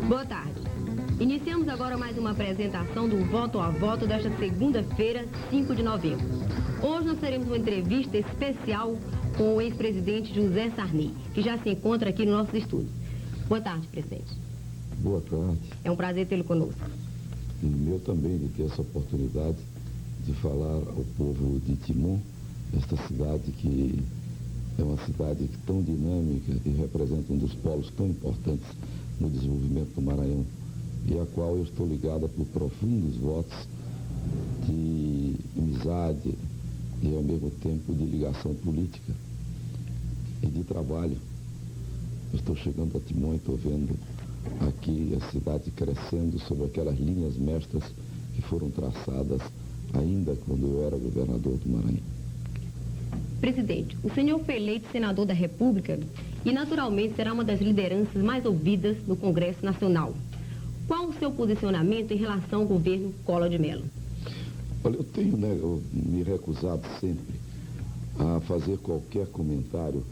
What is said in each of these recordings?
Boa tarde. Iniciamos agora mais uma apresentação do Voto a Voto desta segunda-feira, 5 de novembro. Hoje nós teremos uma entrevista especial com o ex-presidente José Sarney, que já se encontra aqui no nosso estúdio. Boa tarde, presidente. Boa tarde. É um prazer tê-lo conosco. E meu também de ter essa oportunidade de falar ao povo de Timon, esta cidade que é uma cidade tão dinâmica e representa um dos polos tão importantes no desenvolvimento do Maranhão, e a qual eu estou ligada por profundos votos de amizade e ao mesmo tempo de ligação política e de trabalho. Eu estou chegando a Timon e estou vendo aqui a cidade crescendo sobre aquelas linhas mestras que foram traçadas ainda quando eu era governador do Maranhão. Presidente, o senhor foi eleito senador da República e naturalmente será uma das lideranças mais ouvidas no Congresso Nacional. Qual o seu posicionamento em relação ao governo Collor de Mello? Olha, eu tenho me recusado sempre a fazer qualquer comentário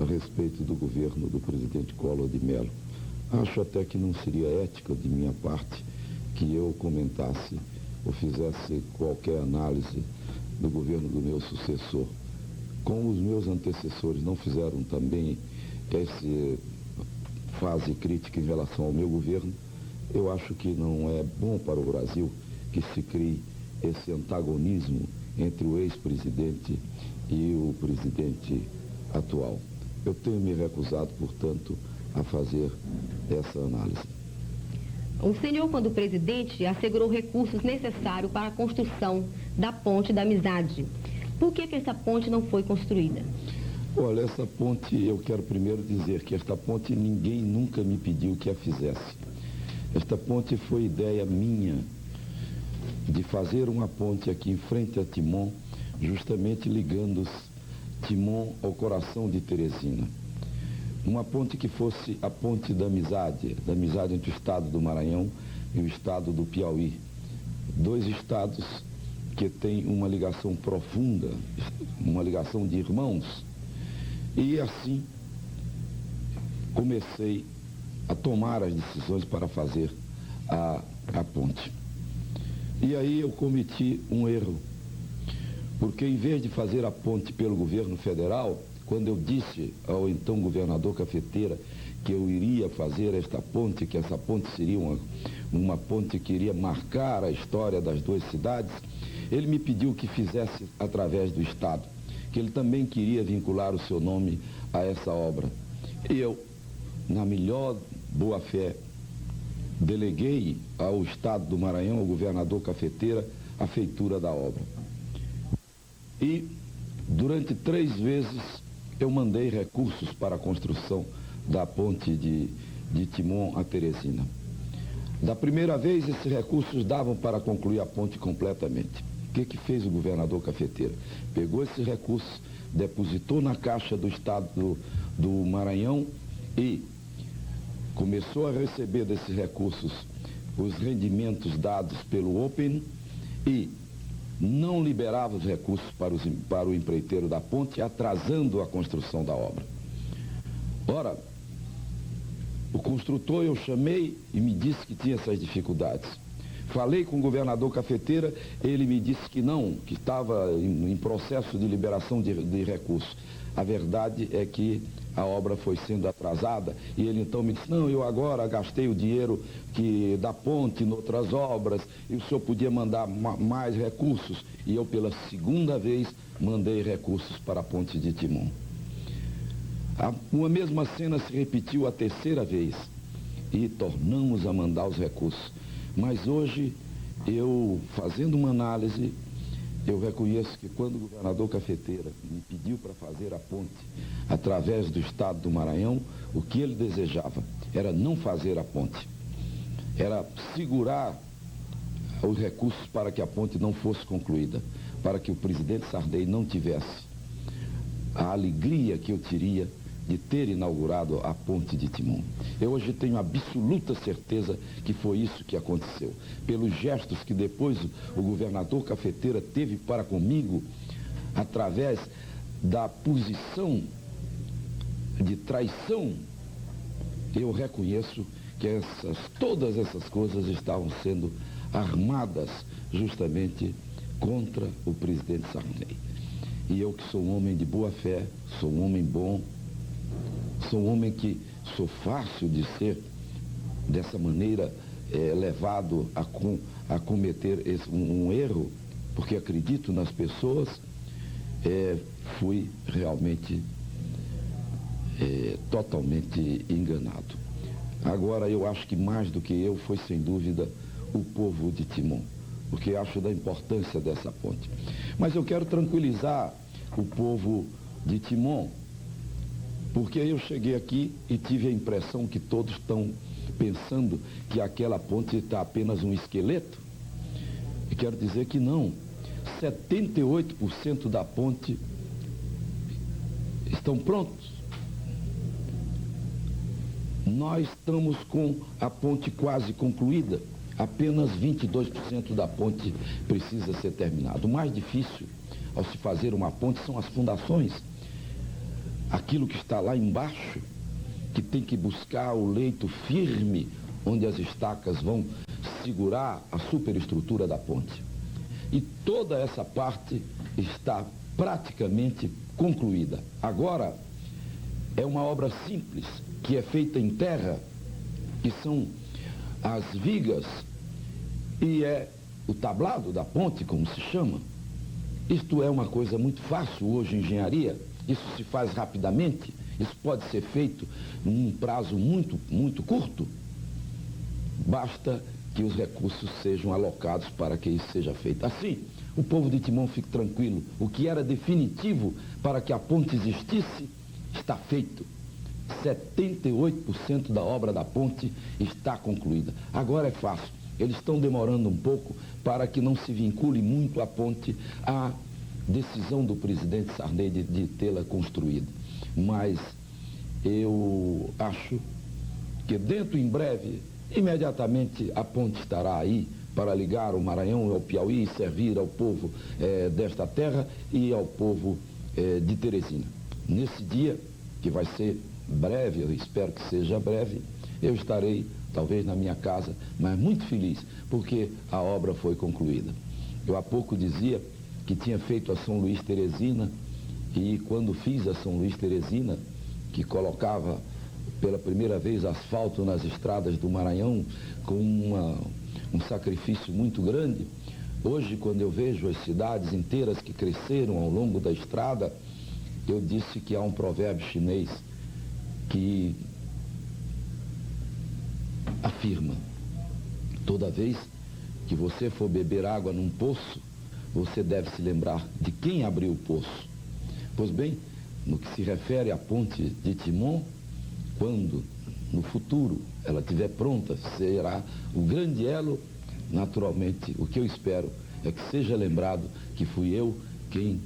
a respeito do governo do presidente Collor de Mello. Acho até que não seria ética de minha parte que eu comentasse ou fizesse qualquer análise do governo do meu sucessor. Como os meus antecessores não fizeram também essa fase crítica em relação ao meu governo, eu acho que não é bom para o Brasil que se crie esse antagonismo entre o ex-presidente e o presidente atual. Eu tenho me recusado, portanto, a fazer essa análise. O senhor, quando presidente, assegurou recursos necessários para a construção da Ponte da Amizade. Por que essa ponte não foi construída? Olha, essa ponte, eu quero primeiro dizer que esta ponte ninguém nunca me pediu que a fizesse. Esta ponte foi ideia minha de fazer uma ponte aqui em frente a Timon, justamente ligando Timon ao coração de Teresina. Uma ponte que fosse a ponte da amizade entre o estado do Maranhão e o estado do Piauí. Dois estados que têm uma ligação profunda, uma ligação de irmãos. E assim comecei a tomar as decisões para fazer a ponte. E aí eu cometi um erro, porque em vez de fazer a ponte pelo governo federal, quando eu disse ao então governador Cafeteira que eu iria fazer esta ponte, que essa ponte seria uma ponte que iria marcar a história das duas cidades, ele me pediu que fizesse através do Estado, que ele também queria vincular o seu nome a essa obra. E eu, na melhor boa-fé, deleguei ao Estado do Maranhão, ao governador Cafeteira, a feitura da obra. E, durante 3 vezes, eu mandei recursos para a construção da ponte de Timon a Teresina. Da primeira vez, esses recursos davam para concluir a ponte completamente. O que fez o governador Cafeteira? Pegou esses recursos, depositou na caixa do Estado do Maranhão e começou a receber desses recursos os rendimentos dados pelo Open e não liberava os recursos para o empreiteiro da ponte, atrasando a construção da obra. Ora, o construtor eu chamei e me disse que tinha essas dificuldades. Falei com o governador Cafeteira, ele me disse que não, que estava em processo de liberação de recursos. A verdade é que a obra foi sendo atrasada e ele então me disse, não, eu agora gastei o dinheiro da ponte em outras obras e o senhor podia mandar mais recursos. E eu pela segunda vez mandei recursos para a ponte de Timon. Uma mesma cena se repetiu a terceira vez e tornamos a mandar os recursos. Mas hoje, eu fazendo uma análise, eu reconheço que quando o governador Cafeteira me pediu para fazer a ponte através do estado do Maranhão, o que ele desejava era não fazer a ponte. Era segurar os recursos para que a ponte não fosse concluída, para que o presidente Sarney não tivesse a alegria que eu teria de ter inaugurado a ponte de Timon. Eu hoje tenho absoluta certeza que foi isso que aconteceu. Pelos gestos que depois o governador Cafeteira teve para comigo, através da posição de traição, eu reconheço que todas essas coisas estavam sendo armadas justamente contra o presidente Sarney. E eu, que sou um homem de boa fé, sou um homem bom, sou um homem que sou fácil de ser dessa maneira levado a cometer um erro, porque acredito nas pessoas, fui realmente totalmente enganado. Agora, eu acho que mais do que eu foi, sem dúvida, o povo de Timon, porque acho da importância dessa ponte. Mas eu quero tranquilizar o povo de Timon, porque eu cheguei aqui e tive a impressão que todos estão pensando que aquela ponte está apenas um esqueleto. E quero dizer que não. 78% da ponte estão prontos. Nós estamos com a ponte quase concluída. Apenas 22% da ponte precisa ser terminado. O mais difícil ao se fazer uma ponte são as fundações. Aquilo que está lá embaixo, que tem que buscar o leito firme, onde as estacas vão segurar a superestrutura da ponte. E toda essa parte está praticamente concluída. Agora, é uma obra simples, que é feita em terra, que são as vigas e é o tablado da ponte, como se chama. Isto é uma coisa muito fácil hoje em engenharia, isso se faz rapidamente, isso pode ser feito num prazo muito curto. Basta que os recursos sejam alocados para que isso seja feito. Assim, o povo de Timon fique tranquilo, o que era definitivo para que a ponte existisse, está feito. 78% da obra da ponte está concluída. Agora é fácil. Eles estão demorando um pouco para que não se vincule muito a ponte à decisão do presidente Sarney de tê-la construída. Mas eu acho que dentro, em breve, imediatamente a ponte estará aí para ligar o Maranhão ao Piauí e servir ao povo desta terra e ao povo de Teresina. Nesse dia, que vai ser breve, eu espero que seja breve, eu estarei talvez na minha casa, mas muito feliz, porque a obra foi concluída. Eu há pouco dizia que tinha feito a São Luís Teresina, e quando fiz a São Luís Teresina, que colocava pela primeira vez asfalto nas estradas do Maranhão, com um sacrifício muito grande, hoje, quando eu vejo as cidades inteiras que cresceram ao longo da estrada, eu disse que há um provérbio chinês que afirma: toda vez que você for beber água num poço, você deve se lembrar de quem abriu o poço. Pois bem, no que se refere à ponte de Timon, quando no futuro ela estiver pronta, será o grande elo. Naturalmente, o que eu espero é que seja lembrado que fui eu quem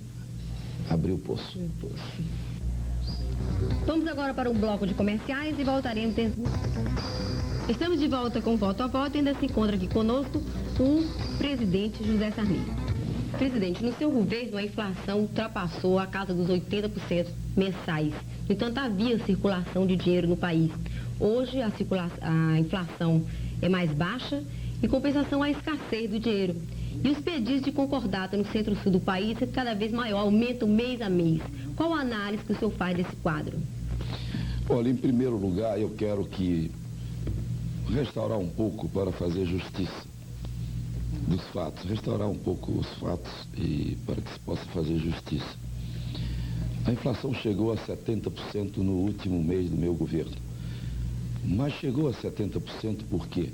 abriu o poço. Vamos agora para um bloco de comerciais e voltaremos. Estamos de volta com Voto a Voto e ainda se encontra aqui conosco o presidente José Sarney. Presidente, no seu governo a inflação ultrapassou a casa dos 80% mensais. No entanto, havia circulação de dinheiro no país. Hoje a inflação é mais baixa, em compensação à escassez do dinheiro. E os pedidos de concordata no centro-sul do país é cada vez maior, aumentam mês a mês. Qual a análise que o senhor faz desse quadro? Olha, em primeiro lugar, eu quero restaurar um pouco para fazer justiça dos fatos, restaurar um pouco os fatos e para que se possa fazer justiça. A inflação chegou a 70% no último mês do meu governo. Mas chegou a 70% por quê?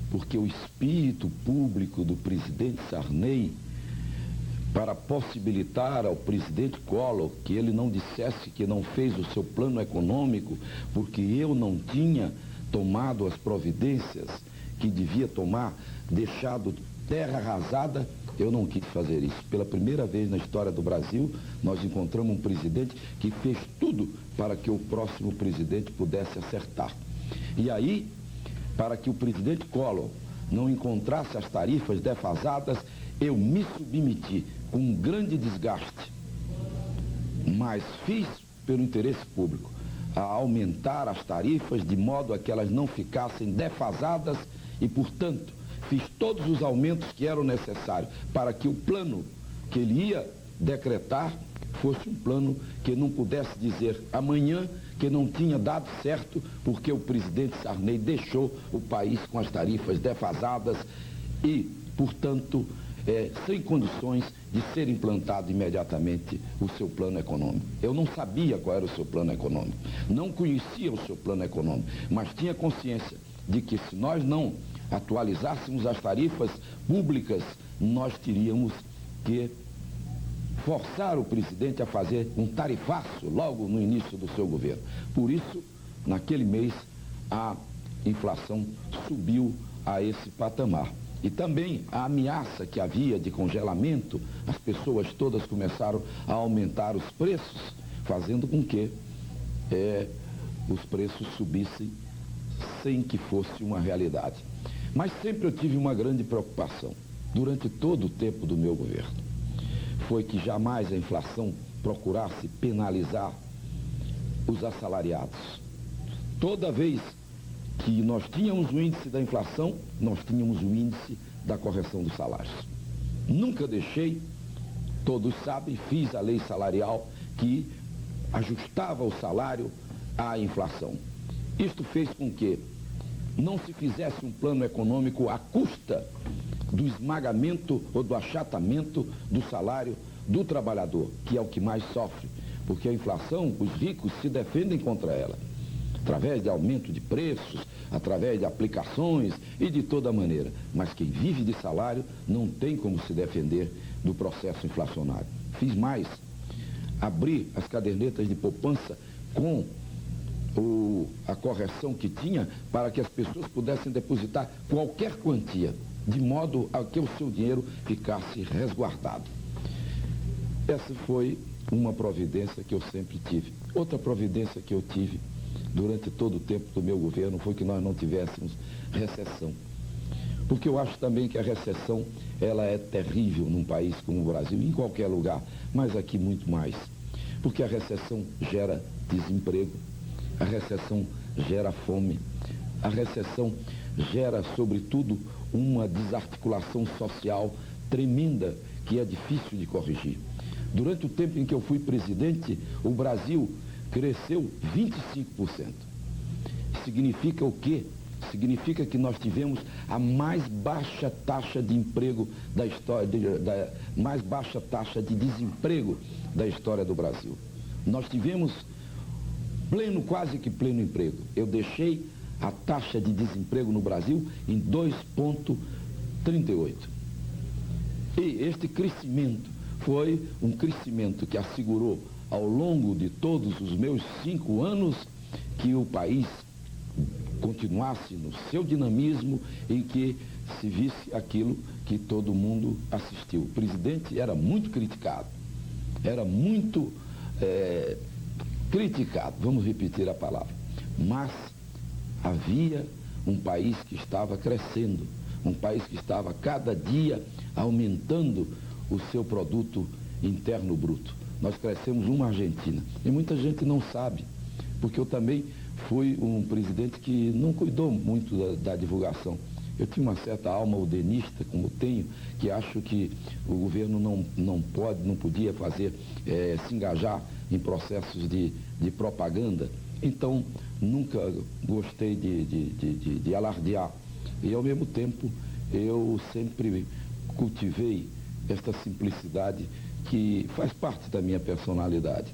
Porque o espírito público do presidente Sarney, para possibilitar ao presidente Collor que ele não dissesse que não fez o seu plano econômico, porque eu não tinha tomado as providências que devia tomar, deixado terra arrasada, eu não quis fazer isso. Pela primeira vez na história do Brasil, nós encontramos um presidente que fez tudo para que o próximo presidente pudesse acertar. E aí, para que o presidente Collor não encontrasse as tarifas defasadas, eu me submeti com um grande desgaste, mas fiz pelo interesse público. a aumentar as tarifas de modo a que elas não ficassem defasadas e, portanto, fiz todos os aumentos que eram necessários para que o plano que ele ia decretar fosse um plano que não pudesse dizer amanhã que não tinha dado certo porque o presidente Sarney deixou o país com as tarifas defasadas e, portanto, sem condições de ser implantado imediatamente o seu plano econômico. Eu não sabia qual era o seu plano econômico, não conhecia o seu plano econômico, mas tinha consciência de que se nós não atualizássemos as tarifas públicas, nós teríamos que forçar o presidente a fazer um tarifaço logo no início do seu governo. Por isso, naquele mês, a inflação subiu a esse patamar. E também a ameaça que havia de congelamento, as pessoas todas começaram a aumentar os preços, fazendo com que os preços subissem sem que fosse uma realidade. Mas sempre eu tive uma grande preocupação, durante todo o tempo do meu governo. Foi que jamais a inflação procurasse penalizar os assalariados. Toda vez que nós tínhamos o índice da inflação, nós tínhamos o índice da correção dos salários. Nunca deixei, todos sabem, fiz a lei salarial que ajustava o salário à inflação. Isto fez com que não se fizesse um plano econômico à custa do esmagamento ou do achatamento do salário do trabalhador, que é o que mais sofre, porque a inflação, os ricos se defendem contra ela, através de aumento de preços, através de aplicações e de toda maneira. Mas quem vive de salário não tem como se defender do processo inflacionário. Fiz mais, abri as cadernetas de poupança com a correção que tinha para que as pessoas pudessem depositar qualquer quantia, de modo a que o seu dinheiro ficasse resguardado. Essa foi uma providência que eu sempre tive. Outra providência que eu tive durante todo o tempo do meu governo foi que nós não tivéssemos recessão. Porque eu acho também que a recessão, ela é terrível num país como o Brasil, em qualquer lugar, mas aqui muito mais. Porque a recessão gera desemprego, a recessão gera fome, a recessão gera, sobretudo, uma desarticulação social tremenda que é difícil de corrigir. Durante o tempo em que eu fui presidente, o Brasil cresceu 25%. Significa o quê? Significa que nós tivemos a mais baixa taxa de emprego da história, mais baixa taxa de desemprego da história do Brasil. Nós tivemos quase que pleno emprego. Eu deixei a taxa de desemprego no Brasil em 2,38. E este crescimento foi um crescimento que assegurou ao longo de todos os meus 5 anos que o país continuasse no seu dinamismo e que se visse aquilo que todo mundo assistiu. O presidente era muito criticado, criticado, vamos repetir a palavra, mas havia um país que estava crescendo, um país que estava cada dia aumentando o seu produto interno bruto. Nós crescemos uma Argentina e muita gente não sabe, porque eu também fui um presidente que não cuidou muito da divulgação. Eu tinha uma certa alma udenista, como tenho, que acho que o governo não podia fazer, se engajar em processos de propaganda. Então, nunca gostei de alardear. E, ao mesmo tempo, eu sempre cultivei esta simplicidade que faz parte da minha personalidade.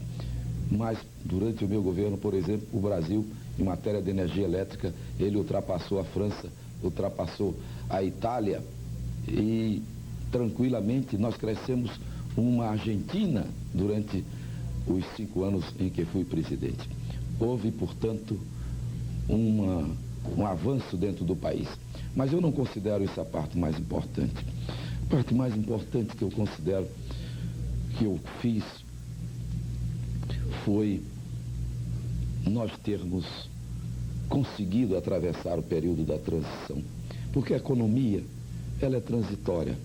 Mas, durante o meu governo, por exemplo, o Brasil, em matéria de energia elétrica, ele ultrapassou a França, ultrapassou a Itália e, tranquilamente, nós crescemos uma Argentina durante os 5 anos em que fui presidente. Houve, portanto, um avanço dentro do país. Mas eu não considero isso a parte mais importante. A parte mais importante que eu considero que eu fiz foi nós termos conseguido atravessar o período da transição. Porque a economia, ela é transitória.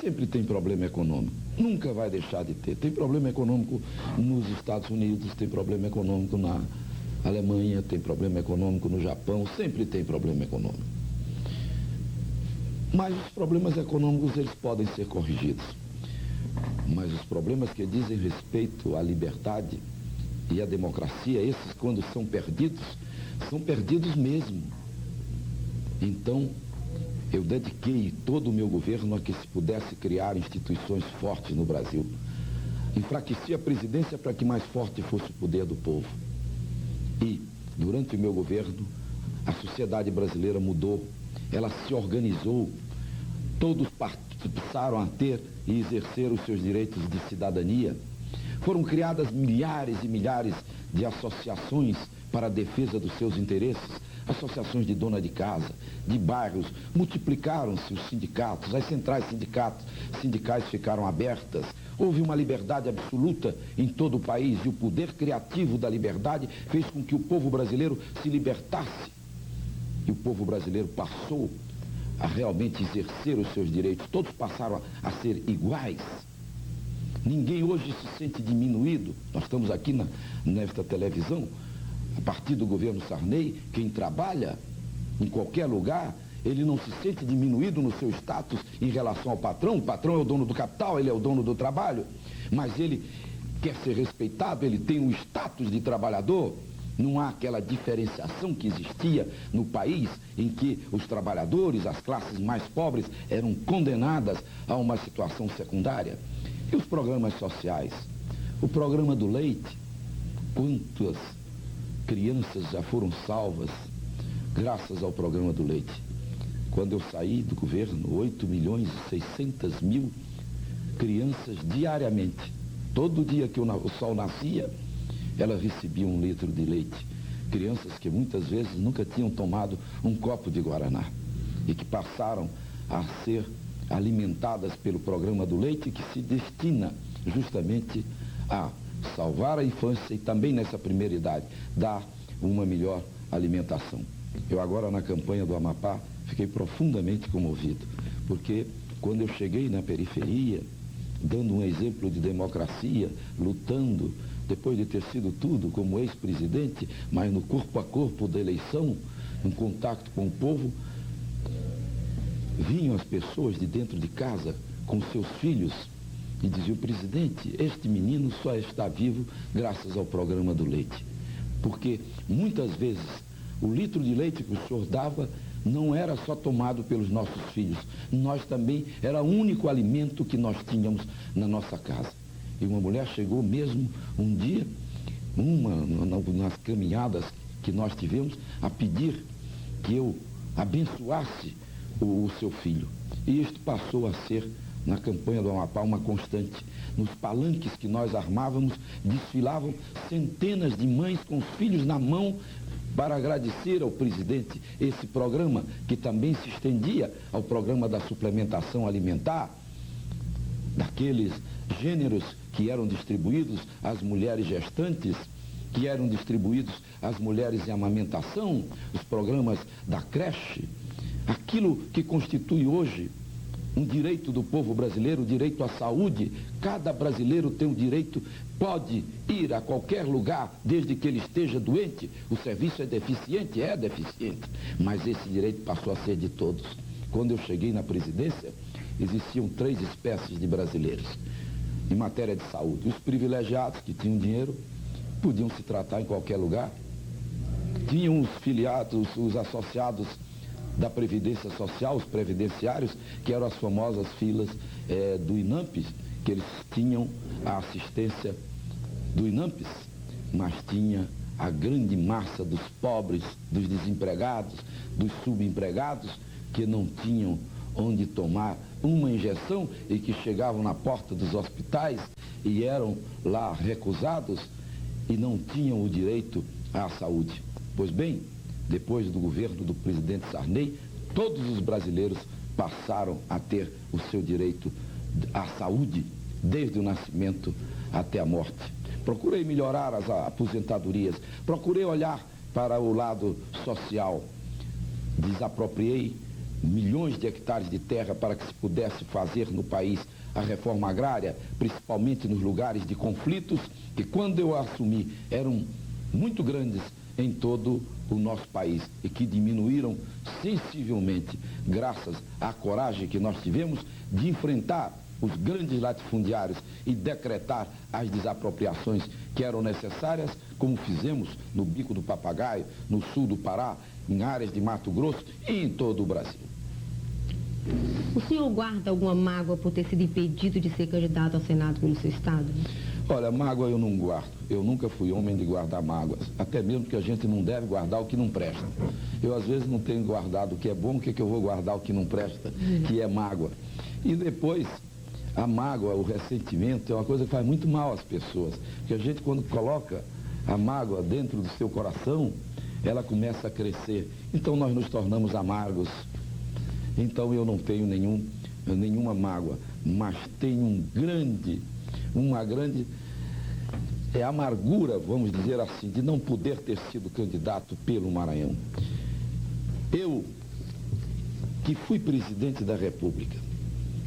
Sempre tem problema econômico. Nunca vai deixar de ter. Tem problema econômico nos Estados Unidos, tem problema econômico A Alemanha tem problema econômico, no Japão sempre tem problema econômico. Mas os problemas econômicos, eles podem ser corrigidos. Mas os problemas que dizem respeito à liberdade e à democracia, esses quando são perdidos mesmo. Então, eu dediquei todo o meu governo a que se pudesse criar instituições fortes no Brasil. Enfraqueci a presidência para que mais forte fosse o poder do povo. E, durante o meu governo, a sociedade brasileira mudou, ela se organizou, todos passaram a ter e exercer os seus direitos de cidadania. Foram criadas milhares e milhares de associações para a defesa dos seus interesses, associações de dona de casa, de bairros, multiplicaram-se os sindicatos, as centrais sindicais ficaram abertas, houve uma liberdade absoluta em todo o país e o poder criativo da liberdade fez com que o povo brasileiro se libertasse. E o povo brasileiro passou a realmente exercer os seus direitos, todos passaram a ser iguais. Ninguém hoje se sente diminuído. Nós estamos aqui nesta televisão, a partir do governo Sarney, quem trabalha em qualquer lugar, ele não se sente diminuído no seu status em relação ao patrão. O patrão é o dono do capital, ele é o dono do trabalho, mas ele quer ser respeitado, ele tem um status de trabalhador. Não há aquela diferenciação que existia no país em que os trabalhadores, as classes mais pobres, eram condenadas a uma situação secundária. E os programas sociais? O programa do leite, quantas crianças já foram salvas graças ao programa do leite? Quando eu saí do governo, 8.600.000 crianças diariamente. Todo dia que o sol nascia, elas recebiam 1 litro de leite. Crianças que muitas vezes nunca tinham tomado um copo de guaraná e que passaram a ser alimentadas pelo programa do leite, que se destina justamente a salvar a infância e também nessa primeira idade dar uma melhor alimentação. Eu agora na campanha do Amapá fiquei profundamente comovido, porque quando eu cheguei na periferia, dando um exemplo de democracia, lutando, depois de ter sido tudo como ex-presidente, mas no corpo a corpo da eleição, em contato com o povo, vinham as pessoas de dentro de casa com seus filhos e diziam: presidente, este menino só está vivo graças ao programa do leite. Porque muitas vezes o litro de leite que o senhor dava não era só tomado pelos nossos filhos, nós também, era o único alimento que nós tínhamos na nossa casa. E uma mulher chegou mesmo um dia, nas caminhadas que nós tivemos, a pedir que eu abençoasse o seu filho. E isto passou a ser, na campanha do Amapá, uma constante. Nos palanques que nós armávamos, desfilavam centenas de mães com os filhos na mão para agradecer ao presidente esse programa, que também se estendia ao programa da suplementação alimentar, daqueles gêneros que eram distribuídos às mulheres gestantes, que eram distribuídos às mulheres em amamentação, os programas da creche, aquilo que constitui hoje um direito do povo brasileiro, o direito à saúde. Cada brasileiro tem o direito, pode ir a qualquer lugar, desde que ele esteja doente. O serviço é deficiente, mas esse direito passou a ser de todos. Quando eu cheguei na presidência, existiam 3 espécies de brasileiros em matéria de saúde. Os privilegiados, que tinham dinheiro, podiam se tratar em qualquer lugar. Tinham os filiados, os associados da Previdência Social, os previdenciários, que eram as famosas filas do INAMPES, que eles tinham a assistência do INAMPES, mas tinha a grande massa dos pobres, dos desempregados, dos subempregados, que não tinham onde tomar uma injeção e que chegavam na porta dos hospitais e eram lá recusados e não tinham o direito à saúde. Pois bem, depois do governo do presidente Sarney, todos os brasileiros passaram a ter o seu direito à saúde, desde o nascimento até a morte. Procurei melhorar as aposentadorias, procurei olhar para o lado social, desapropriei milhões de hectares de terra para que se pudesse fazer no país a reforma agrária, principalmente nos lugares de conflitos, que quando eu assumi eram muito grandes em todo o nosso país e que diminuíram sensivelmente graças à coragem que nós tivemos de enfrentar os grandes latifundiários e decretar as desapropriações que eram necessárias, como fizemos no Bico do Papagaio, no sul do Pará, em áreas de Mato Grosso e em todo o Brasil. O senhor guarda alguma mágoa por ter sido impedido de ser candidato ao Senado pelo seu estado? Olha, mágoa eu não guardo. Eu nunca fui homem de guardar mágoas. Até mesmo que a gente não deve guardar o que não presta. Eu, às vezes, não tenho guardado o que é bom, o que é que eu vou guardar o que não presta, que é mágoa. E depois, a mágoa, o ressentimento, é uma coisa que faz muito mal às pessoas. Porque a gente, quando coloca a mágoa dentro do seu coração, ela começa a crescer. Então, nós nos tornamos amargos. Então, eu não tenho nenhuma mágoa, mas tenho uma grande amargura, vamos dizer assim, de não poder ter sido candidato pelo Maranhão. Eu, que fui presidente da República,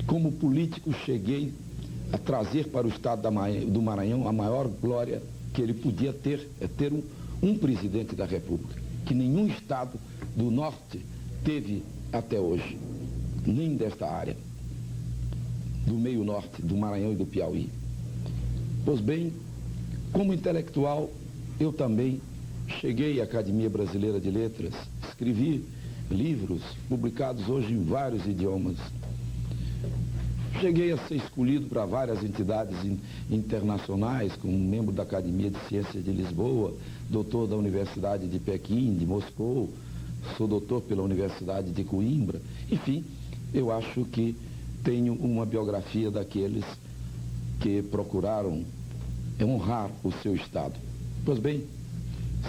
como político cheguei a trazer para o estado do Maranhão a maior glória que ele podia ter, é ter um presidente da República, que nenhum estado do norte teve até hoje, nem desta área, do meio norte, do Maranhão e do Piauí. Pois bem, como intelectual, eu também cheguei à Academia Brasileira de Letras, escrevi livros publicados hoje em vários idiomas. Cheguei a ser escolhido para várias entidades internacionais, como membro da Academia de Ciências de Lisboa, doutor da Universidade de Pequim, de Moscou, sou doutor pela Universidade de Coimbra. Enfim, eu acho que tenho uma biografia daqueles que procuraram honrar o seu estado. Pois bem,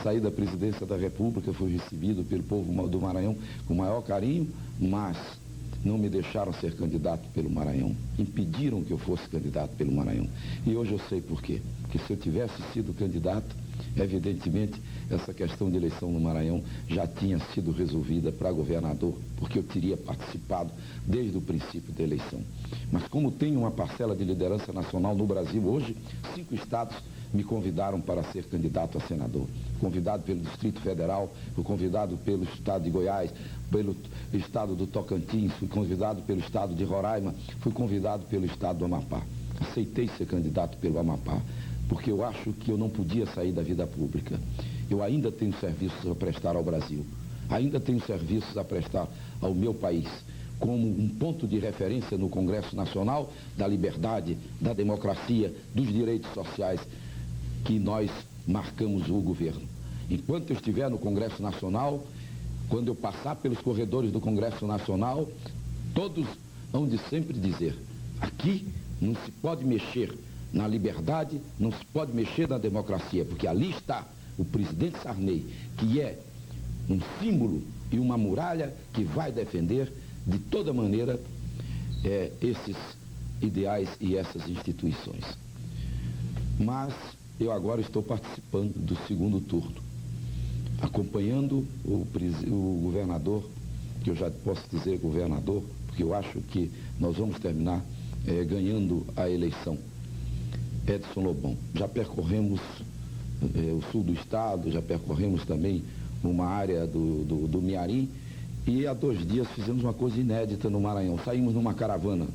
saí da presidência da República, fui recebido pelo povo do Maranhão com o maior carinho, mas não me deixaram ser candidato pelo Maranhão. Impediram que eu fosse candidato pelo Maranhão. E hoje eu sei por quê. Porque se eu tivesse sido candidato, evidentemente, essa questão de eleição no Maranhão já tinha sido resolvida para governador, porque eu teria participado desde o princípio da eleição. Mas como tenho uma parcela de liderança nacional no Brasil hoje, 5 estados me convidaram para ser candidato a senador. Convidado pelo Distrito Federal, fui convidado pelo estado de Goiás, pelo estado do Tocantins, fui convidado pelo estado de Roraima, fui convidado pelo estado do Amapá. Aceitei ser candidato pelo Amapá, porque eu acho que eu não podia sair da vida pública. Eu ainda tenho serviços a prestar ao Brasil, ainda tenho serviços a prestar ao meu país, como um ponto de referência no Congresso Nacional da liberdade, da democracia, dos direitos sociais que nós marcamos o governo. Enquanto eu estiver no Congresso Nacional, quando eu passar pelos corredores do Congresso Nacional, todos hão de sempre dizer: aqui não se pode mexer na liberdade, não se pode mexer na democracia, porque ali está o presidente Sarney, que é um símbolo e uma muralha que vai defender de toda maneira esses ideais e essas instituições. Mas eu agora estou participando do segundo turno, acompanhando o governador, que eu já posso dizer governador, porque eu acho que nós vamos terminar ganhando a eleição. Edson Lobão. Já percorremos o sul do estado, já percorremos também uma área do Miarim, e há 2 dias fizemos uma coisa inédita no Maranhão. Saímos numa caravana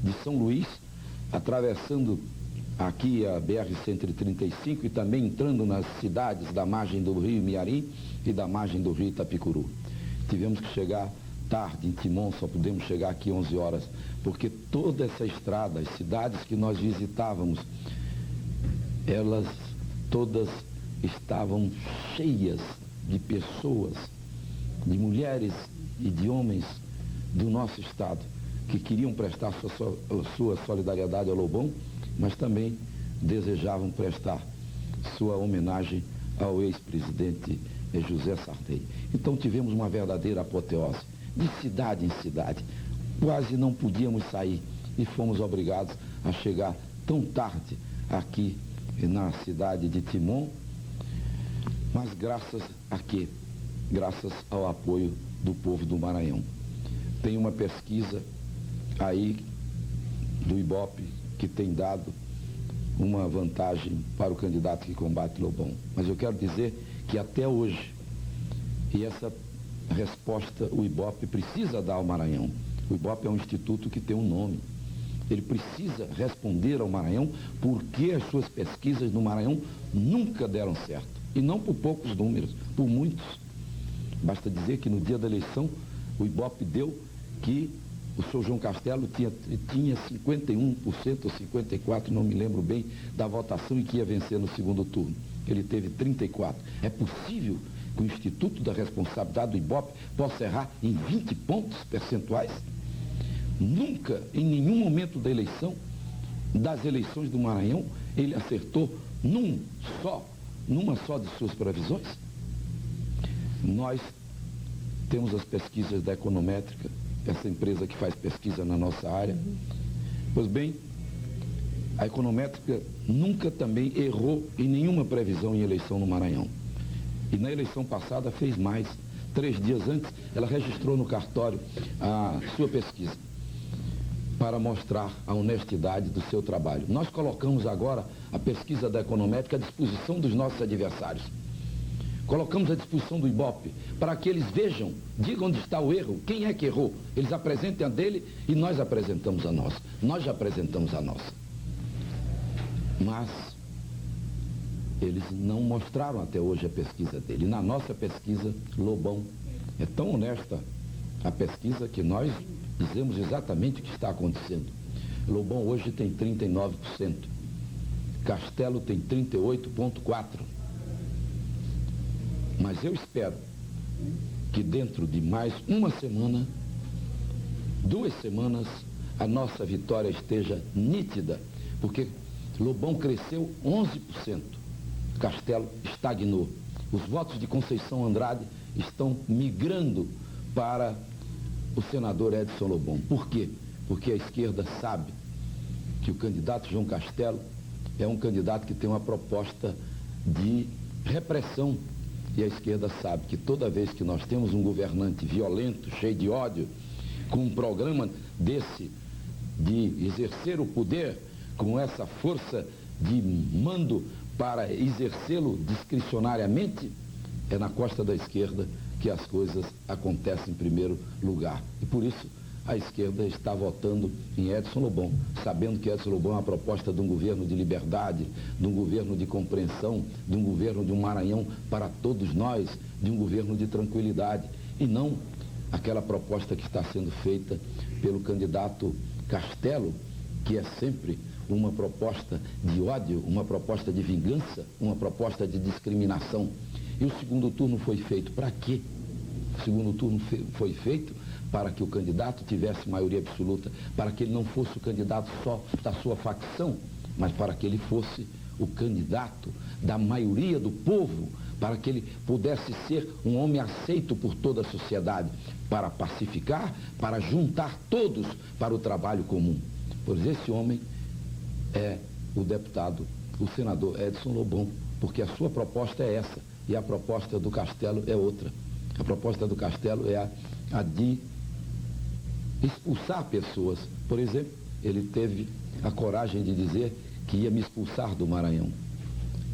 de São Luís, atravessando aqui a BR-135 e também entrando nas cidades da margem do rio Miarim e da margem do rio Itapicuru. Tivemos que chegar tarde em Timon, só pudemos chegar aqui 11 horas, porque toda essa estrada, as cidades que nós visitávamos, elas todas estavam cheias de pessoas, de mulheres e de homens do nosso estado, que queriam prestar sua solidariedade ao Lobão, mas também desejavam prestar sua homenagem ao ex-presidente José Sarney. Então tivemos uma verdadeira apoteose, de cidade em cidade. Quase não podíamos sair e fomos obrigados a chegar tão tarde aqui na cidade de Timon, mas graças a quê? Graças ao apoio do povo do Maranhão. Tem uma pesquisa aí do Ibope que tem dado uma vantagem para o candidato que combate Lobão. Mas eu quero dizer que até hoje, e essa resposta o IBOP precisa dar ao Maranhão. O IBOP é um instituto que tem um nome. Ele precisa responder ao Maranhão porque as suas pesquisas no Maranhão nunca deram certo. E não por poucos números, por muitos. Basta dizer que no dia da eleição, o IBOP deu que o senhor João Castelo tinha 51% ou 54%, não me lembro bem, da votação e que ia vencer no segundo turno. Ele teve 34%. É possível que o Instituto da Responsabilidade do IBOP possa errar em 20 pontos percentuais? Nunca, em nenhum momento das eleições do Maranhão, ele acertou numa só de suas previsões? Nós temos as pesquisas da Econométrica, essa empresa que faz pesquisa na nossa área. Pois bem, a Econométrica nunca também errou em nenhuma previsão em eleição no Maranhão. E na eleição passada fez mais. 3 dias antes, ela registrou no cartório a sua pesquisa para mostrar a honestidade do seu trabalho. Nós colocamos agora a pesquisa da Econométrica à disposição dos nossos adversários. Colocamos à disposição do IBOP para que eles vejam, digam onde está o erro, quem é que errou. Eles apresentem a dele e nós apresentamos a nossa. Nós já apresentamos a nossa. Mas eles não mostraram até hoje a pesquisa dele. Na nossa pesquisa, Lobão, é tão honesta a pesquisa que nós dizemos exatamente o que está acontecendo. Lobão hoje tem 39%. Castelo tem 38,4%. Mas eu espero que dentro de mais uma semana, 2 semanas, a nossa vitória esteja nítida, porque Lobão cresceu 11%, Castelo estagnou. Os votos de Conceição Andrade estão migrando para o senador Edson Lobão. Por quê? Porque a esquerda sabe que o candidato João Castelo é um candidato que tem uma proposta de repressão. E a esquerda sabe que toda vez que nós temos um governante violento, cheio de ódio, com um programa desse de exercer o poder, com essa força de mando para exercê-lo discricionariamente, é na costa da esquerda que as coisas acontecem em primeiro lugar. E por isso a esquerda está votando em Edson Lobão, sabendo que Edson Lobão é uma proposta de um governo de liberdade, de um governo de compreensão, de um governo de um Maranhão para todos nós, de um governo de tranquilidade, e não aquela proposta que está sendo feita pelo candidato Castelo, que é sempre uma proposta de ódio, uma proposta de vingança, uma proposta de discriminação. E o segundo turno foi feito para quê? O segundo turno foi feito para que o candidato tivesse maioria absoluta, para que ele não fosse o candidato só da sua facção, mas para que ele fosse o candidato da maioria do povo, para que ele pudesse ser um homem aceito por toda a sociedade, para pacificar, para juntar todos para o trabalho comum. Pois esse homem é o deputado, o senador Edson Lobão, porque a sua proposta é essa, e a proposta do Castelo é outra. A proposta do Castelo é a de expulsar pessoas. Por exemplo, ele teve a coragem de dizer que ia me expulsar do Maranhão.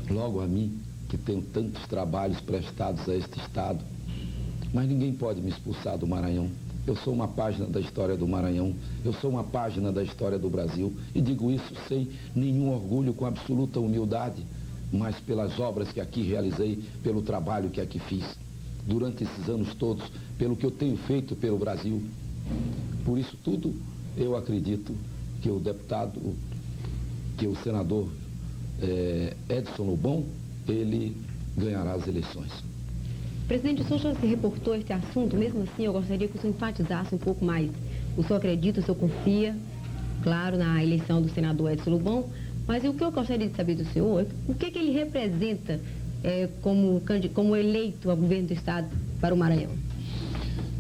Logo a mim, que tenho tantos trabalhos prestados a este Estado, mas ninguém pode me expulsar do Maranhão. Eu sou uma página da história do Maranhão, eu sou uma página da história do Brasil, e digo isso sem nenhum orgulho, com absoluta humildade, mas pelas obras que aqui realizei, pelo trabalho que aqui fiz, durante esses anos todos, pelo que eu tenho feito pelo Brasil. Por isso tudo, eu acredito que o deputado, que o senador Edson Lobão, ele ganhará as eleições. Presidente, o senhor já se reportou a esse assunto, mesmo assim eu gostaria que o senhor enfatizasse um pouco mais. O senhor acredita, o senhor confia, claro, na eleição do senador Edson Lobão, mas o que eu gostaria de saber do senhor é o que ele representa como eleito ao governo do Estado para o Maranhão.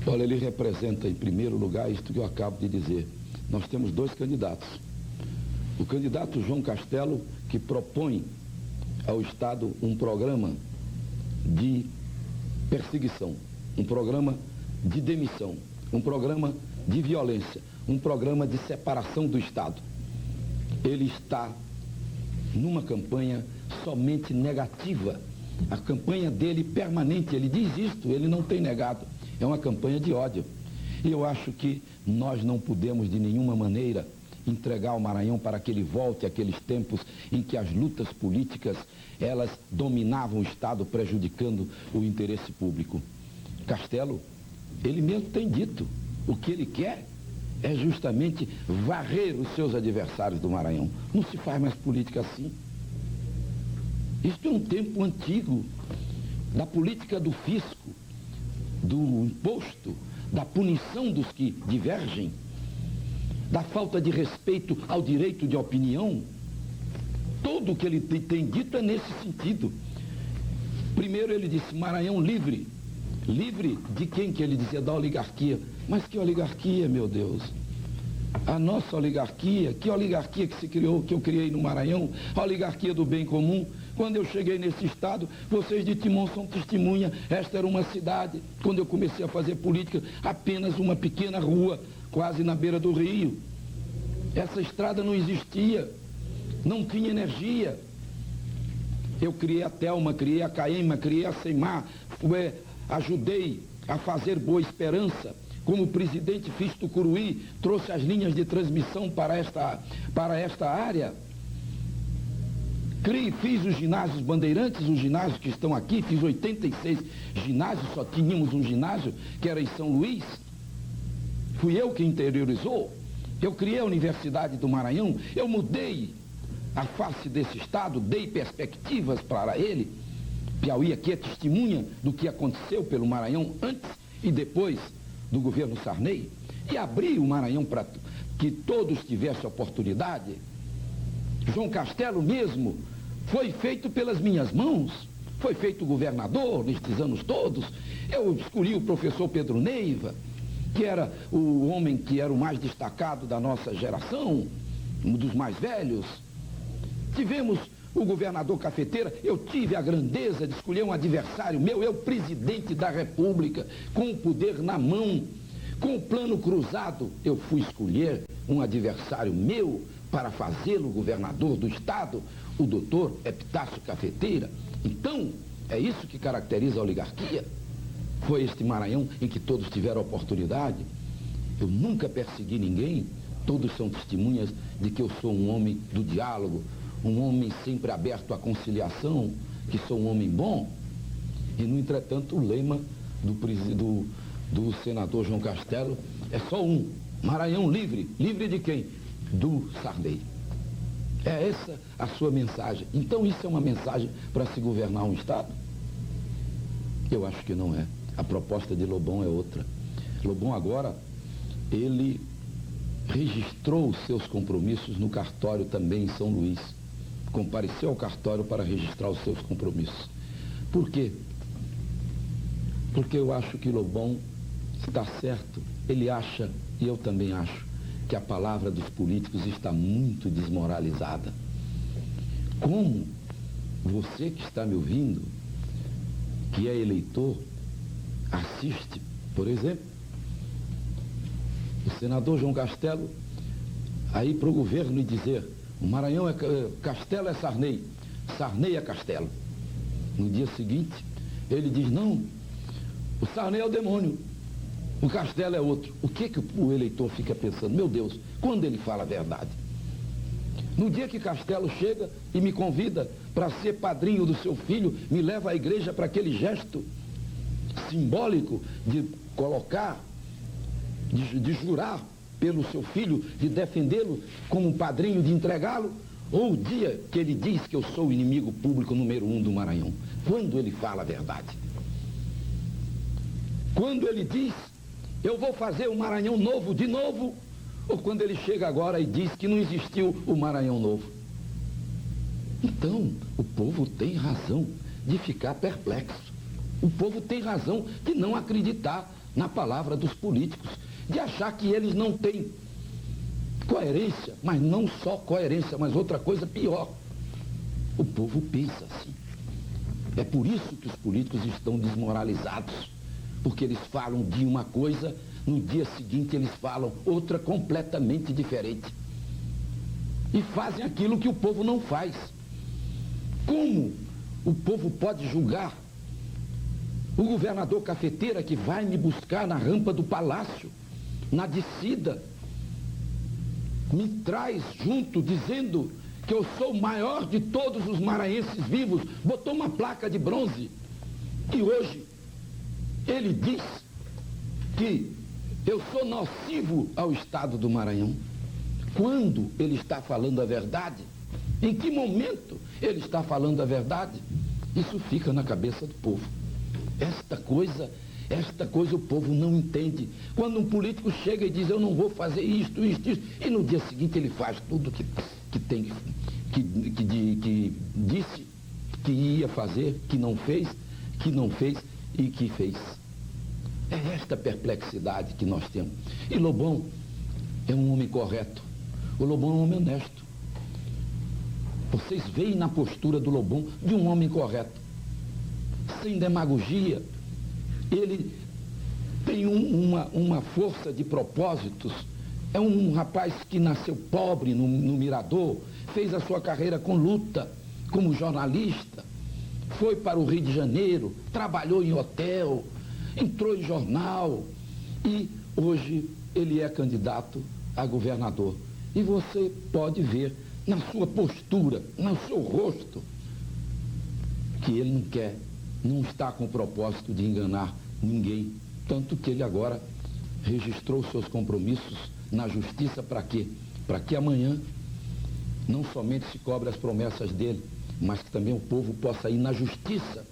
Olha, ele representa, em primeiro lugar, isto que eu acabo de dizer. Nós temos 2 candidatos. O candidato João Castelo, que propõe ao Estado um programa de perseguição, um programa de demissão, um programa de violência, um programa de separação do Estado. Ele está numa campanha somente negativa A campanha dele permanente, ele diz isto, ele não tem negado, é uma campanha de ódio. E eu acho que nós não podemos de nenhuma maneira entregar o Maranhão para que ele volte àqueles tempos em que as lutas políticas, elas dominavam o Estado, prejudicando o interesse público. Castelo, ele mesmo tem dito, o que ele quer é justamente varrer os seus adversários do Maranhão. Não se faz mais política assim. Isto é um tempo antigo, da política do fisco, do imposto, da punição dos que divergem, da falta de respeito ao direito de opinião. Tudo o que ele tem dito é nesse sentido. Primeiro ele disse, Maranhão livre. Livre de quem que ele dizia? Da oligarquia. Mas que oligarquia, meu Deus? A nossa oligarquia, que oligarquia que se criou, que eu criei no Maranhão, a oligarquia do bem comum. Quando eu cheguei nesse estado, vocês de Timon são testemunha, esta era uma cidade, quando eu comecei a fazer política, apenas uma pequena rua, quase na beira do rio. Essa estrada não existia, não tinha energia. Eu criei a Telma, criei a Caema, criei a Seimar, ajudei a fazer Boa Esperança. Como presidente fiz Tucuruí, trouxe as linhas de transmissão para esta área. Fiz os ginásios Bandeirantes, os ginásios que estão aqui, fiz 86 ginásios, só tínhamos um ginásio, que era em São Luís. Fui eu que interiorizou. Eu criei a Universidade do Maranhão, eu mudei a face desse estado, dei perspectivas para ele. Piauí aqui é testemunha do que aconteceu pelo Maranhão antes e depois do governo Sarney, e abri o Maranhão para que todos tivessem oportunidade. João Castelo mesmo foi feito pelas minhas mãos, foi feito governador nestes anos todos. Eu escolhi o professor Pedro Neiva, que era o homem que era o mais destacado da nossa geração, um dos mais velhos. Tivemos o governador Cafeteira, eu tive a grandeza de escolher um adversário meu, eu presidente da República, com o poder na mão, com o plano cruzado, eu fui escolher um adversário meu para fazê-lo governador do estado, o doutor Epitácio Cafeteira. Então, é isso que caracteriza a oligarquia. Foi este Maranhão em que todos tiveram oportunidade. Eu nunca persegui ninguém, todos são testemunhas de que eu sou um homem do diálogo, um homem sempre aberto à conciliação, que sou um homem bom. E, no entretanto, o lema do senador João Castelo é só um: Maranhão livre. Livre de quem? Do Sarney. É essa a sua mensagem. Então isso é uma mensagem para se governar um estado? Eu acho que não é. A proposta de Lobão é outra. Lobão agora, ele registrou os seus compromissos no cartório também em São Luís. Compareceu ao cartório para registrar os seus compromissos. Por quê? Porque eu acho que Lobão está certo. Ele acha, e eu também acho, que a palavra dos políticos está muito desmoralizada. Como você que está me ouvindo, que é eleitor, assiste, por exemplo, o senador João Castelo aí para o governo e dizer: o Maranhão é Castelo é Sarney, Sarney é Castelo. No dia seguinte, ele diz: não, o Sarney é o demônio, o Castelo é outro. O que o eleitor fica pensando? Meu Deus, quando ele fala a verdade? No dia que Castelo chega e me convida para ser padrinho do seu filho, me leva à igreja para aquele gesto simbólico de colocar, de jurar pelo seu filho, de defendê-lo como padrinho, de entregá-lo, ou o dia que ele diz que eu sou o inimigo público número 1 do Maranhão? Quando ele fala a verdade? Quando ele diz: eu vou fazer o Maranhão novo de novo, ou quando ele chega agora e diz que não existiu o Maranhão novo? Então, o povo tem razão de ficar perplexo. O povo tem razão de não acreditar na palavra dos políticos, de achar que eles não têm coerência, mas não só coerência, mas outra coisa pior. O povo pensa assim. É por isso que os políticos estão desmoralizados, porque eles falam de uma coisa, no dia seguinte eles falam outra completamente diferente. E fazem aquilo que o povo não faz. Como o povo pode julgar o governador cafeteira que vai me buscar na rampa do palácio, na descida, me traz junto dizendo que eu sou o maior de todos os maranhenses vivos, botou uma placa de bronze. E hoje ele diz que eu sou nocivo ao estado do Maranhão. Quando ele está falando a verdade? Em que momento ele está falando a verdade? Isso fica na cabeça do povo. Esta coisa o povo não entende. Quando um político chega e diz, eu não vou fazer isto, e no dia seguinte ele faz tudo que disse que ia fazer, que não fez e que fez. É esta perplexidade que nós temos. E Lobão é um homem correto. O Lobão é um homem honesto. Vocês veem na postura do Lobão de um homem correto. Sem demagogia. Ele tem uma força de propósitos. É um rapaz que nasceu pobre no Mirador, fez a sua carreira com luta, como jornalista, foi para o Rio de Janeiro, trabalhou em hotel, entrou em jornal e hoje ele é candidato a governador. E você pode ver na sua postura, no seu rosto, que ele não está com o propósito de enganar ninguém. Tanto que ele agora registrou seus compromissos na justiça para quê? Para que amanhã não somente se cobre as promessas dele, mas que também o povo possa ir na justiça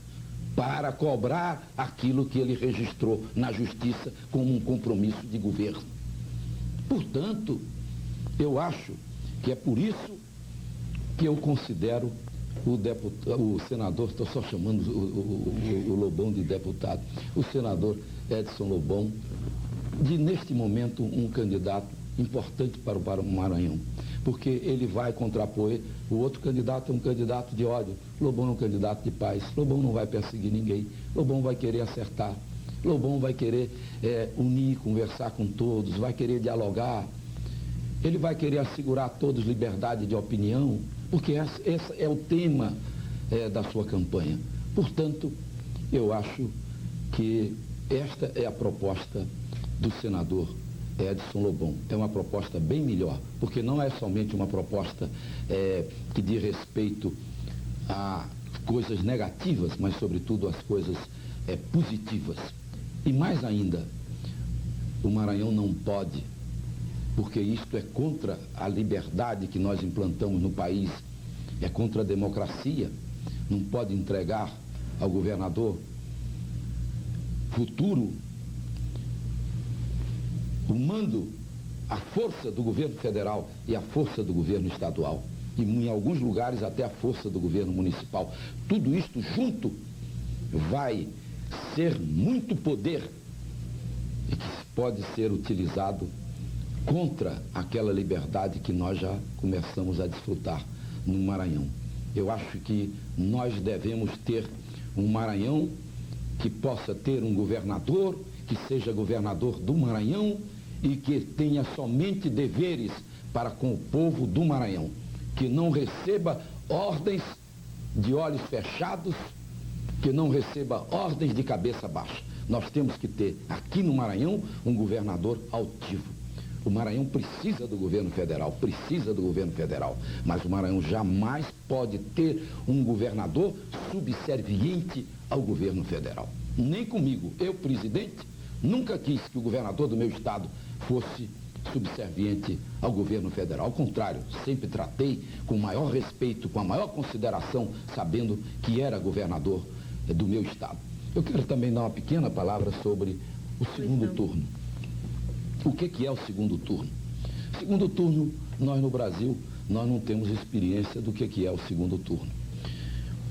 para cobrar aquilo que ele registrou na justiça como um compromisso de governo. Portanto, eu acho que é por isso que eu considero o senador, estou só chamando o Lobão de deputado, o senador Edson Lobão, neste momento, um candidato importante para o Maranhão, porque ele vai contrapor, o outro candidato é um candidato de ódio, Lobão é um candidato de paz, Lobão não vai perseguir ninguém, Lobão vai querer acertar, Lobão vai querer unir, conversar com todos, vai querer dialogar, ele vai querer assegurar a todos liberdade de opinião, porque esse é o tema da sua campanha. Portanto, eu acho que esta é a proposta do senador Edson Lobão. É uma proposta bem melhor, porque não é somente uma proposta que diz respeito a coisas negativas, mas sobretudo as coisas positivas. E mais ainda, o Maranhão não pode, porque isto é contra a liberdade que nós implantamos no país, é contra a democracia, não pode entregar ao governador futuro o mando, a força do governo federal e a força do governo estadual, e em alguns lugares até a força do governo municipal. Tudo isto junto vai ser muito poder e que pode ser utilizado contra aquela liberdade que nós já começamos a desfrutar no Maranhão. Eu acho que nós devemos ter um Maranhão que possa ter um governador, que seja governador do Maranhão e que tenha somente deveres para com o povo do Maranhão, que não receba ordens de olhos fechados, que não receba ordens de cabeça baixa. Nós temos que ter aqui no Maranhão um governador altivo. O Maranhão precisa do governo federal, mas o Maranhão jamais pode ter um governador subserviente ao governo federal. Nem comigo, eu, presidente, nunca quis que o governador do meu estado fosse subserviente ao governo federal. Ao contrário, sempre tratei com o maior respeito, com a maior consideração, sabendo que era governador do meu estado. Eu quero também dar uma pequena palavra sobre o segundo turno. O que é o segundo turno? Segundo turno, nós no Brasil, nós não temos experiência do que é o segundo turno.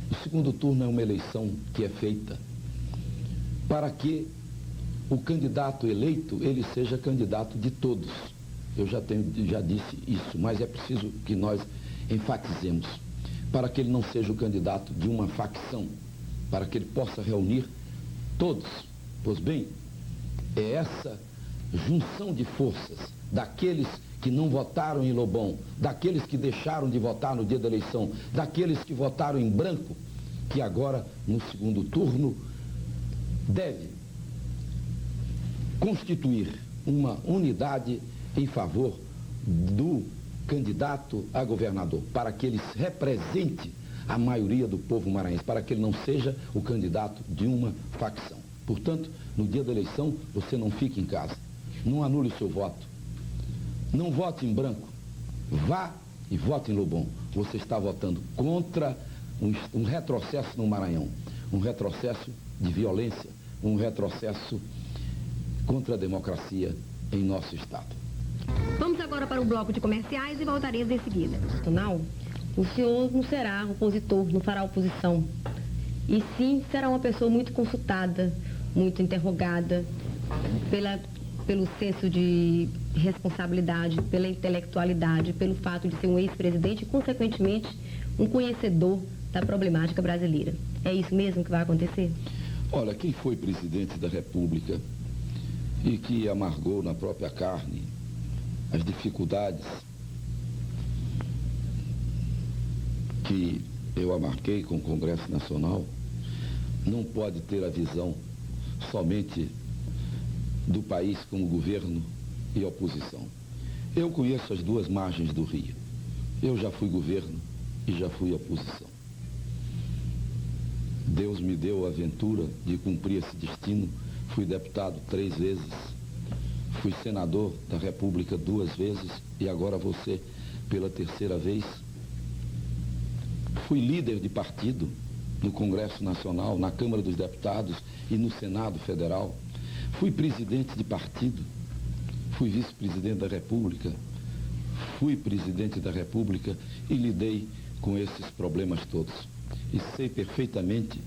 O segundo turno é uma eleição que é feita para que o candidato eleito, ele seja candidato de todos. Eu já disse isso, mas é preciso que nós enfatizemos, para que ele não seja o candidato de uma facção, para que ele possa reunir todos. Pois bem, é essa junção de forças daqueles que não votaram em Lobão, daqueles que deixaram de votar no dia da eleição, daqueles que votaram em branco, que agora, no segundo turno, deve constituir uma unidade em favor do candidato a governador, para que ele represente a maioria do povo maranhense, para que ele não seja o candidato de uma facção. Portanto, no dia da eleição, você não fique em casa, não anule o seu voto, não vote em branco, vá e vote em Lobão. Você está votando contra um retrocesso no Maranhão, um retrocesso de violência, um retrocesso contra a democracia em nosso estado. Vamos agora para o bloco de comerciais e voltaremos em seguida. Nacional, o senhor não será opositor, não fará oposição. E sim, será uma pessoa muito consultada, muito interrogada, pelo senso de responsabilidade, pela intelectualidade, pelo fato de ser um ex-presidente e, consequentemente, um conhecedor da problemática brasileira. É isso mesmo que vai acontecer? Olha, quem foi presidente da República e que amargou na própria carne as dificuldades que eu amarquei com o Congresso Nacional, não pode ter a visão somente do país como governo e oposição. Eu conheço as duas margens do rio. Eu já fui governo e já fui oposição. Deus me deu a aventura de cumprir esse destino. Fui deputado 3 vezes, fui senador da República 2 vezes e agora vou ser pela 3ª vez. Fui líder de partido no Congresso Nacional, na Câmara dos Deputados e no Senado Federal. Fui presidente de partido, fui vice-presidente da República, fui presidente da República e lidei com esses problemas todos. E sei perfeitamente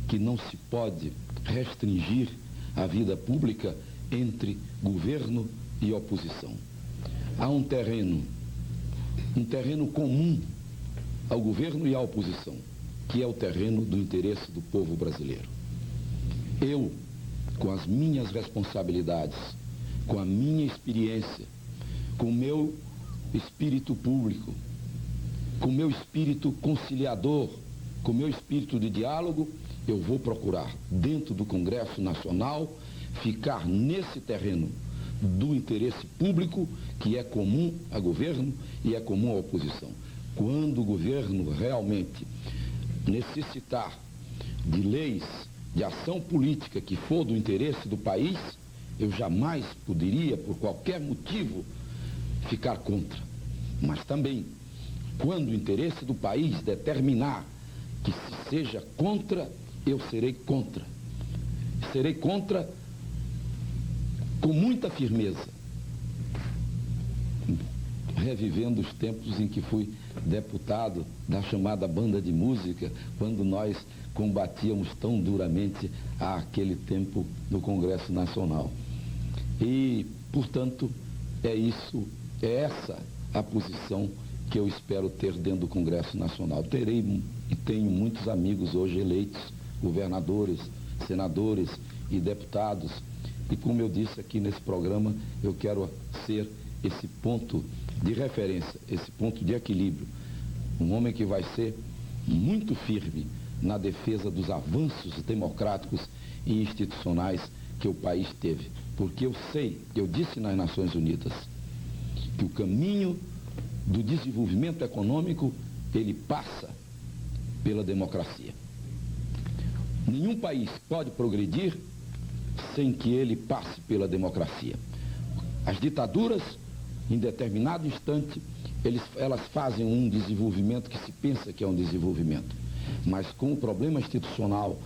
que não se pode restringir a vida pública entre governo e oposição. Há um terreno comum ao governo e à oposição, que é o terreno do interesse do povo brasileiro. Eu, com as minhas responsabilidades, com a minha experiência, com o meu espírito público, com o meu espírito conciliador, com o meu espírito de diálogo, eu vou procurar, dentro do Congresso Nacional, ficar nesse terreno do interesse público, que é comum a governo e é comum à oposição. Quando o governo realmente necessitar de leis de ação política que for do interesse do país, eu jamais poderia, por qualquer motivo, ficar contra. Mas também, quando o interesse do país determinar que se seja contra, eu serei contra. Serei contra com muita firmeza, revivendo os tempos em que fui deputado da chamada banda de música, quando nós combatíamos tão duramente aquele tempo no Congresso Nacional. E, portanto, é essa a posição que eu espero ter dentro do Congresso Nacional. Terei e tenho muitos amigos hoje eleitos, governadores, senadores e deputados. E como eu disse aqui nesse programa, eu quero ser esse ponto de referência, esse ponto de equilíbrio. Um homem que vai ser muito firme na defesa dos avanços democráticos e institucionais que o país teve. Porque eu disse nas Nações Unidas, que o caminho do desenvolvimento econômico, ele passa pela democracia. Nenhum país pode progredir sem que ele passe pela democracia. As ditaduras, em determinado instante, elas fazem um desenvolvimento que se pensa que é um desenvolvimento. Mas com o problema institucional,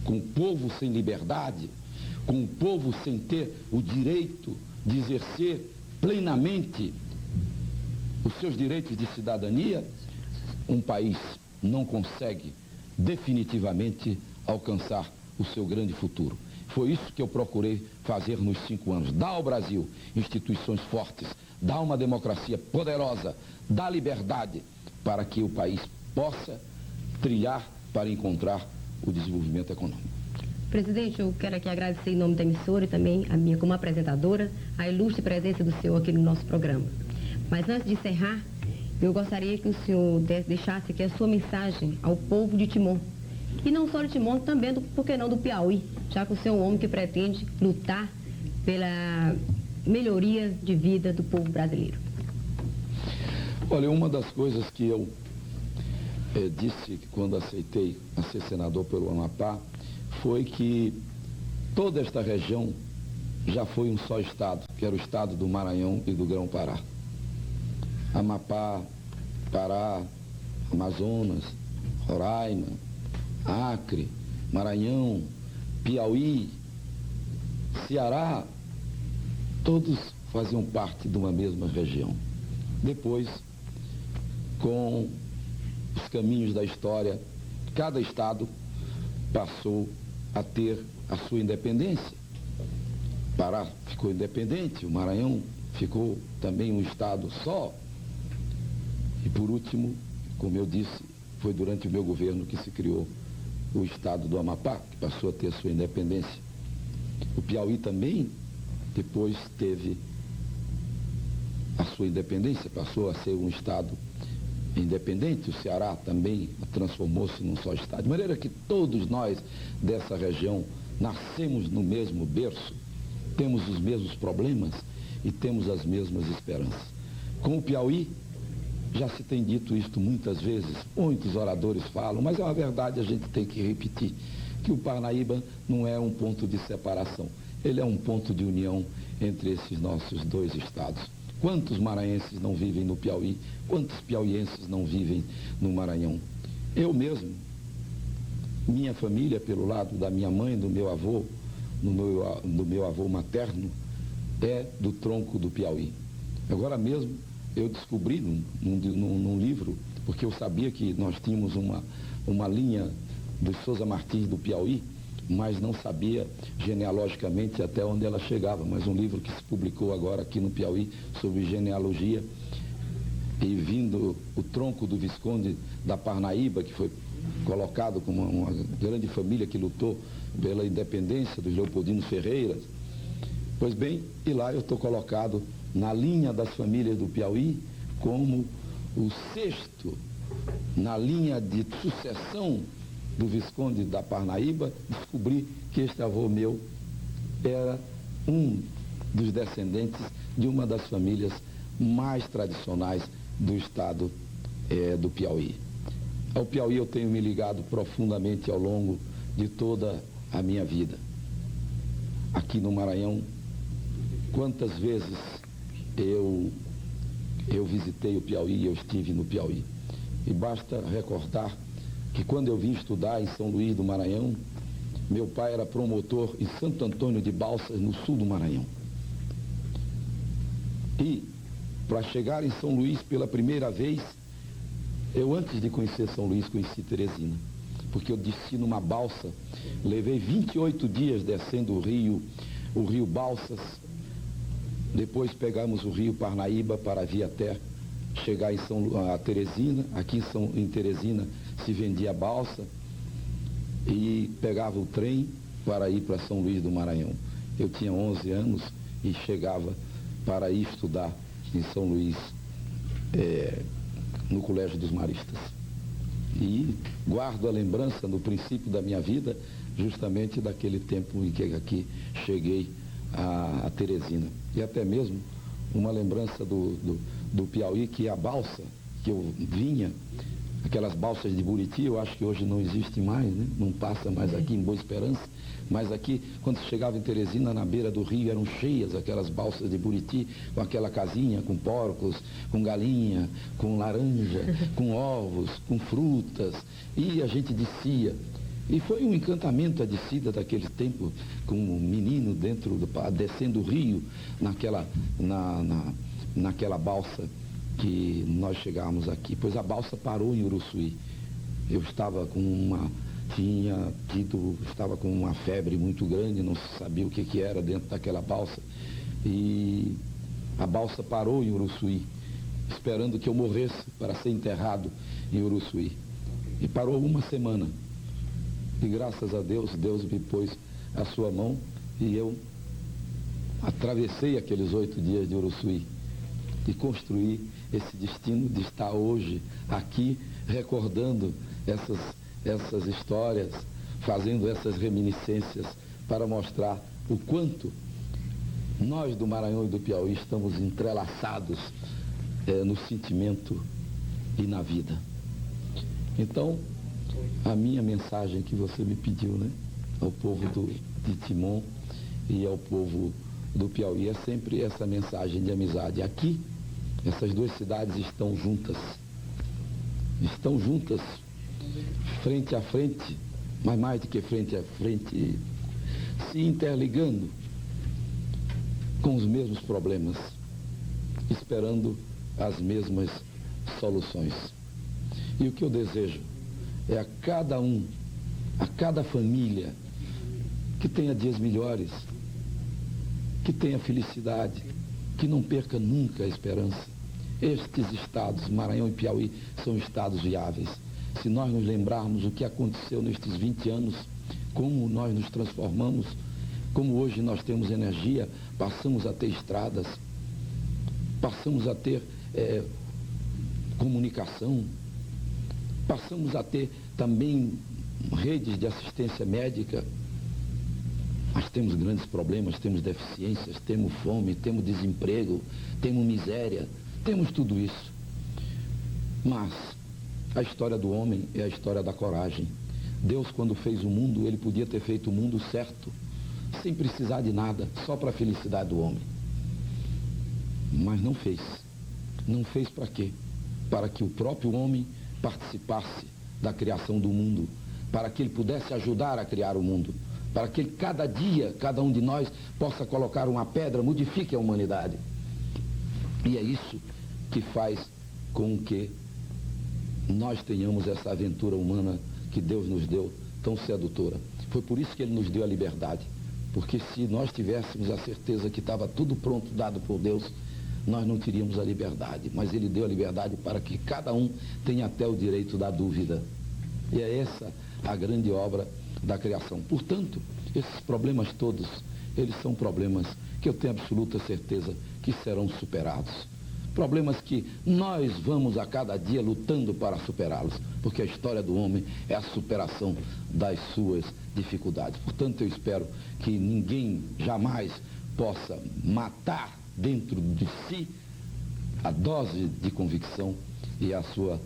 com o povo sem liberdade, com o povo sem ter o direito de exercer plenamente os seus direitos de cidadania, um país não consegue definitivamente alcançar o seu grande futuro. Foi isso que eu procurei fazer nos 5 anos. Dar ao Brasil instituições fortes, dar uma democracia poderosa, dar liberdade para que o país possa trilhar para encontrar o desenvolvimento econômico. Presidente, eu quero aqui agradecer em nome da emissora e também a minha como apresentadora, a ilustre presença do senhor aqui no nosso programa. Mas antes de encerrar, eu gostaria que o senhor deixasse aqui a sua mensagem ao povo de Timon, E não só de Montes, também, por que não, do Piauí, já que o senhor é um homem que pretende lutar pela melhoria de vida do povo brasileiro. Olha, uma das coisas que eu disse quando aceitei a ser senador pelo Amapá foi que toda esta região já foi um só estado, que era o estado do Maranhão e do Grão-Pará. Amapá, Pará, Amazonas, Roraima, Acre, Maranhão, Piauí, Ceará, todos faziam parte de uma mesma região. Depois, com os caminhos da história, cada estado passou a ter a sua independência. Pará ficou independente, o Maranhão ficou também um estado só. E por último, como eu disse, foi durante o meu governo que se criou o estado do Amapá, que passou a ter a sua independência. O Piauí também depois teve a sua independência, passou a ser um estado independente. O Ceará também transformou-se num só estado. De maneira que todos nós dessa região nascemos no mesmo berço, temos os mesmos problemas e temos as mesmas esperanças. Com o Piauí, já se tem dito isto muitas vezes, muitos oradores falam, mas é uma verdade, a gente tem que repetir, que o Parnaíba não é um ponto de separação, ele é um ponto de união entre esses nossos dois estados. Quantos maranhenses não vivem no Piauí? Quantos piauienses não vivem no Maranhão? Eu mesmo, minha família, pelo lado da minha mãe, do meu avô, do meu avô materno, é do tronco do Piauí. Agora mesmo, eu descobri num livro, porque eu sabia que nós tínhamos uma linha dos Souza Martins do Piauí, mas não sabia genealogicamente até onde ela chegava. Mas um livro que se publicou agora aqui no Piauí sobre genealogia, e vindo o tronco do Visconde da Parnaíba, que foi colocado como uma grande família que lutou pela independência dos Leopoldinos Ferreiras. Pois bem, e lá eu estou colocado na linha das famílias do Piauí como o sexto na linha de sucessão do Visconde da Parnaíba. Descobri que este avô meu era um dos descendentes de uma das famílias mais tradicionais do estado do Piauí. Ao Piauí eu tenho me ligado profundamente ao longo de toda a minha vida. Aqui no Maranhão, quantas vezes eu visitei o Piauí, eu estive no Piauí. E basta recordar que quando eu vim estudar em São Luís do Maranhão, meu pai era promotor em Santo Antônio de Balsas, no sul do Maranhão. E para chegar em São Luís pela primeira vez, eu antes de conhecer São Luís conheci Teresina, porque eu desci numa balsa, levei 28 dias descendo o rio Balsas, depois pegamos o rio Parnaíba para vir até chegar a Teresina. Aqui em Teresina se vendia balsa e pegava o trem para ir para São Luís do Maranhão. Eu tinha 11 anos e chegava para ir estudar em São Luís, no Colégio dos Maristas. E guardo a lembrança no princípio da minha vida justamente daquele tempo em que aqui cheguei a Teresina. E até mesmo uma lembrança do Piauí, que a balsa que eu vinha, aquelas balsas de Buriti, eu acho que hoje não existe mais, né? Não passa mais aqui em Boa Esperança, mas aqui, quando se chegava em Teresina, na beira do rio, eram cheias aquelas balsas de Buriti, com aquela casinha, com porcos, com galinha, com laranja, com ovos, com frutas, e a gente descia. E foi um encantamento a descida daquele tempo, com um menino descendo o rio, naquela balsa que nós chegávamos aqui, pois a balsa parou em Uruçuí. Eu estava com uma febre muito grande, não sabia o que era dentro daquela balsa, e a balsa parou em Uruçuí, esperando que eu morresse para ser enterrado em Uruçuí. E parou uma semana. E graças a Deus, Deus me pôs a sua mão e eu atravessei aqueles 8 dias de Uruçuí e construí esse destino de estar hoje aqui recordando essas histórias, fazendo essas reminiscências para mostrar o quanto nós do Maranhão e do Piauí estamos entrelaçados no sentimento e na vida. Então, a minha mensagem que você me pediu, né, ao povo de Timon e ao povo do Piauí é sempre essa mensagem de amizade. Aqui, essas duas cidades estão juntas, frente a frente, mas mais do que frente a frente, se interligando com os mesmos problemas, esperando as mesmas soluções. E o que eu desejo é a cada um, a cada família, que tenha dias melhores, que tenha felicidade, que não perca nunca a esperança. Estes estados, Maranhão e Piauí, são estados viáveis. Se nós nos lembrarmos o que aconteceu nestes 20 anos, como nós nos transformamos, como hoje nós temos energia, passamos a ter estradas, passamos a ter comunicação, passamos a ter também redes de assistência médica. Mas temos grandes problemas, temos deficiências, temos fome, temos desemprego, temos miséria, temos tudo isso. Mas a história do homem é a história da coragem. Deus, quando fez o mundo, ele podia ter feito o mundo certo, sem precisar de nada, só para a felicidade do homem. Mas não fez. Não fez para quê? Para que o próprio homem participasse da criação do mundo, para que ele pudesse ajudar a criar o mundo, para que ele, cada dia, cada um de nós possa colocar uma pedra, modifique a humanidade. E é isso que faz com que nós tenhamos essa aventura humana que Deus nos deu, tão sedutora. Foi por isso que ele nos deu a liberdade, porque se nós tivéssemos a certeza que estava tudo pronto, dado por Deus, nós não teríamos a liberdade. Mas ele deu a liberdade para que cada um tenha até o direito da dúvida. E é essa a grande obra da criação. Portanto, esses problemas todos, eles são problemas que eu tenho absoluta certeza que serão superados. Problemas que nós vamos a cada dia lutando para superá-los, porque a história do homem é a superação das suas dificuldades. Portanto, eu espero que ninguém jamais possa matar dentro de si a dose de convicção e a sua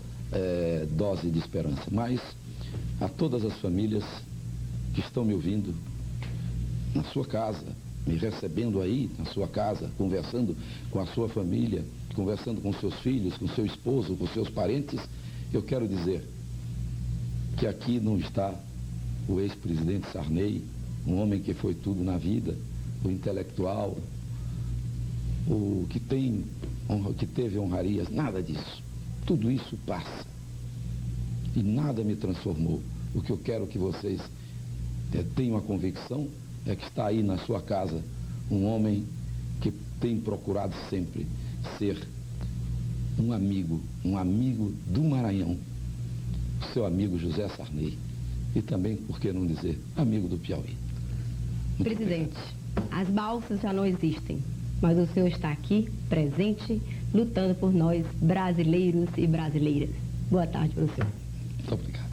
dose de esperança. Mas a todas as famílias que estão me ouvindo na sua casa, me recebendo aí na sua casa, conversando com a sua família, conversando com seus filhos, com seu esposo, com seus parentes, eu quero dizer que aqui não está o ex-presidente Sarney, um homem que foi tudo na vida, o intelectual, o que teve honrarias, nada disso. Tudo isso passa. E nada me transformou. O que eu quero que vocês tenham a convicção é que está aí na sua casa um homem que tem procurado sempre ser um amigo do Maranhão, o seu amigo José Sarney, e também, por que não dizer, amigo do Piauí. Presidente, as balsas já não existem, mas o senhor está aqui, presente, lutando por nós, brasileiros e brasileiras. Boa tarde para o senhor. Muito obrigado.